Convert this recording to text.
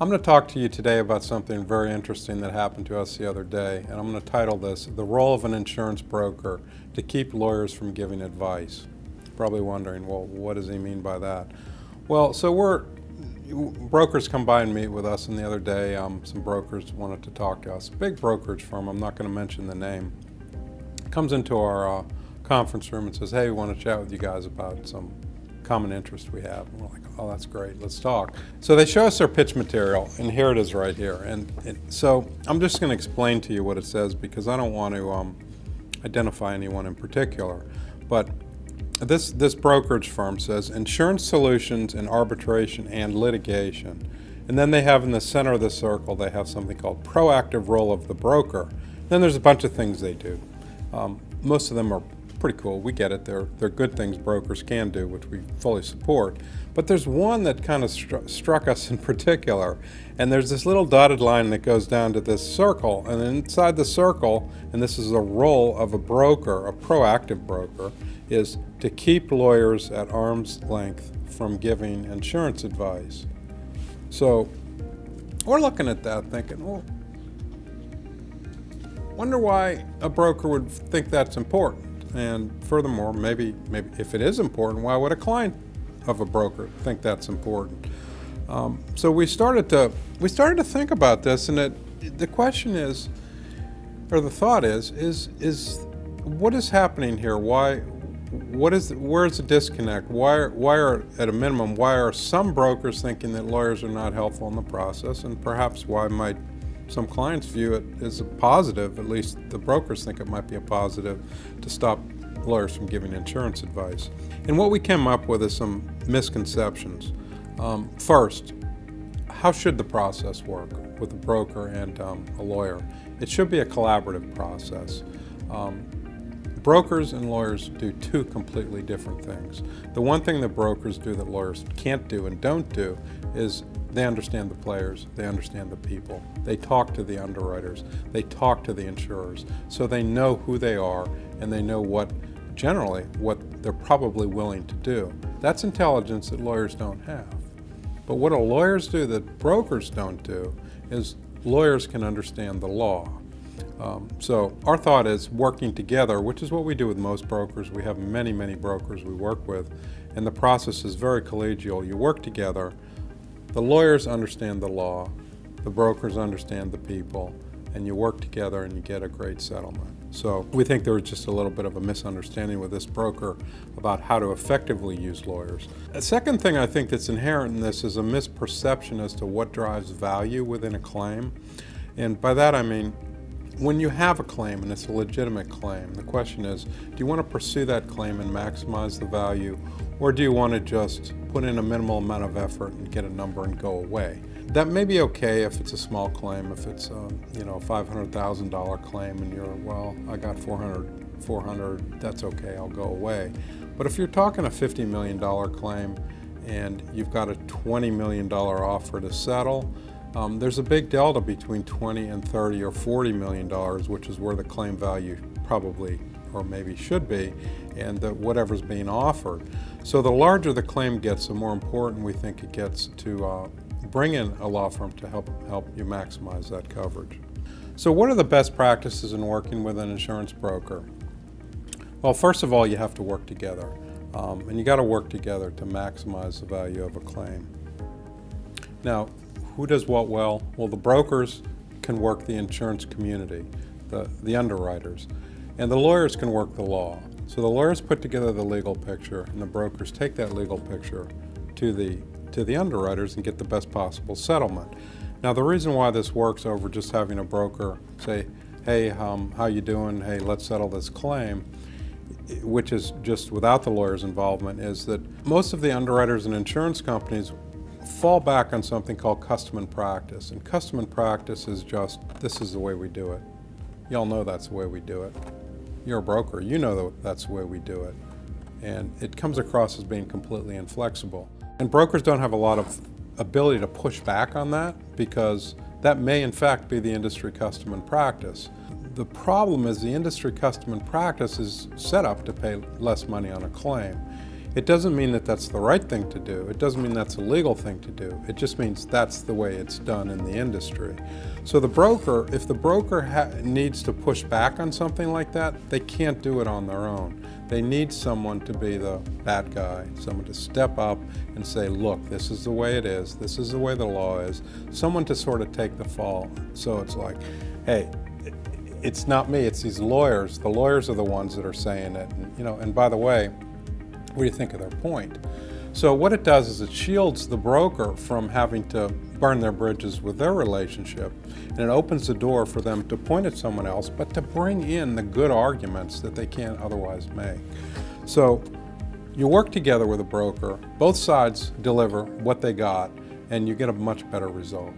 I'm going to talk to you today about something very interesting that happened to us the other day, and I'm going to title this, The Role of an Insurance Broker to Keep Lawyers from Giving Advice. You're probably wondering, well, what does he mean by that? Well, brokers come by and meet with us, and the other day some brokers wanted to talk to us. Big brokerage firm, I'm not going to mention the name, comes into our conference room and says, hey, we want to chat with you guys about some common interest we have. And we're like, oh, that's great, let's talk. So they show us their pitch material, and here it is right here. So I'm just going to explain to you what it says because I don't want to identify anyone in particular. But this brokerage firm says insurance solutions in arbitration and litigation. And then they have in the center of the circle, they have something called proactive role of the broker. Then there's a bunch of things they do. Most of them are pretty cool. We get it. They're good things brokers can do, which we fully support. But there's one that kind of struck us in particular. And there's this little dotted line that goes down to this circle. And inside the circle, and this is the role of a broker, a proactive broker, is to keep lawyers at arm's length from giving insurance advice. So we're looking at that thinking, well, wonder why a broker would think that's important. And furthermore, maybe if it is important, why would a client of a broker think that's important? So we started to think about this, and the question is, or the thought is what is happening here? Where's the disconnect? Why are at a minimum why are some brokers thinking that lawyers are not helpful in the process, and perhaps why might some clients view it as a positive, at least the brokers think it might be a positive, to stop lawyers from giving insurance advice. And what we came up with is some misconceptions. First, how should the process work with a broker and a lawyer? It should be a collaborative process. Brokers and lawyers do two completely different things. The one thing that brokers do that lawyers can't do and don't do is they understand the players, they understand the people, they talk to the underwriters, they talk to the insurers, so they know who they are and they know what they're probably willing to do. That's intelligence that lawyers don't have. But what lawyers do that brokers don't do is lawyers can understand the law. So our thought is working together, which is what we do with most brokers. We have many, many brokers we work with, and the process is very collegial. You work together. The lawyers understand the law, the brokers understand the people, and you work together and you get a great settlement. So we think there was just a little bit of a misunderstanding with this broker about how to effectively use lawyers. A second thing I think that's inherent in this is a misperception as to what drives value within a claim. And by that I mean, when you have a claim and it's a legitimate claim, the question is, do you want to pursue that claim and maximize the value, or do you want to just put in a minimal amount of effort and get a number and go away? That may be okay if it's a small claim, if it's a $500,000 claim and you're, well, I got 400, that's okay, I'll go away. But if you're talking a $50 million claim and you've got a $20 million offer to settle, there's a big delta between 20 and 30 or $40 million, which is where the claim value probably or maybe should be, and whatever's being offered. So the larger the claim gets, the more important we think it gets to bring in a law firm to help you maximize that coverage. So what are the best practices in working with an insurance broker? Well, first of all, you have to work together, and you got to work together to maximize the value of a claim. Now, who does what well? Well, the brokers can work the insurance community, the underwriters, and the lawyers can work the law. So the lawyers put together the legal picture, and the brokers take that legal picture to the underwriters and get the best possible settlement. Now, the reason why this works over just having a broker say, hey, how you doing? Hey, let's settle this claim, which is just without the lawyer's involvement, is that most of the underwriters and insurance companies fall back on something called custom and practice. And custom and practice is just, this is the way we do it. Y'all know that's the way we do it. You're a broker, you know that's the way we do it. And it comes across as being completely inflexible. And brokers don't have a lot of ability to push back on that because that may in fact be the industry custom and practice. The problem is the industry custom and practice is set up to pay less money on a claim. It doesn't mean that that's the right thing to do. It doesn't mean that's a legal thing to do. It just means that's the way it's done in the industry. So the broker, if the broker needs to push back on something like that, they can't do it on their own. They need someone to be the bad guy, someone to step up and say, look, this is the way it is, this is the way the law is, someone to sort of take the fall. So it's like, hey, it's not me, it's these lawyers. The lawyers are the ones that are saying it. And by the way, what do you think of their point? So what it does is it shields the broker from having to burn their bridges with their relationship, and it opens the door for them to point at someone else, but to bring in the good arguments that they can't otherwise make. So you work together with a broker, both sides deliver what they got, and you get a much better result.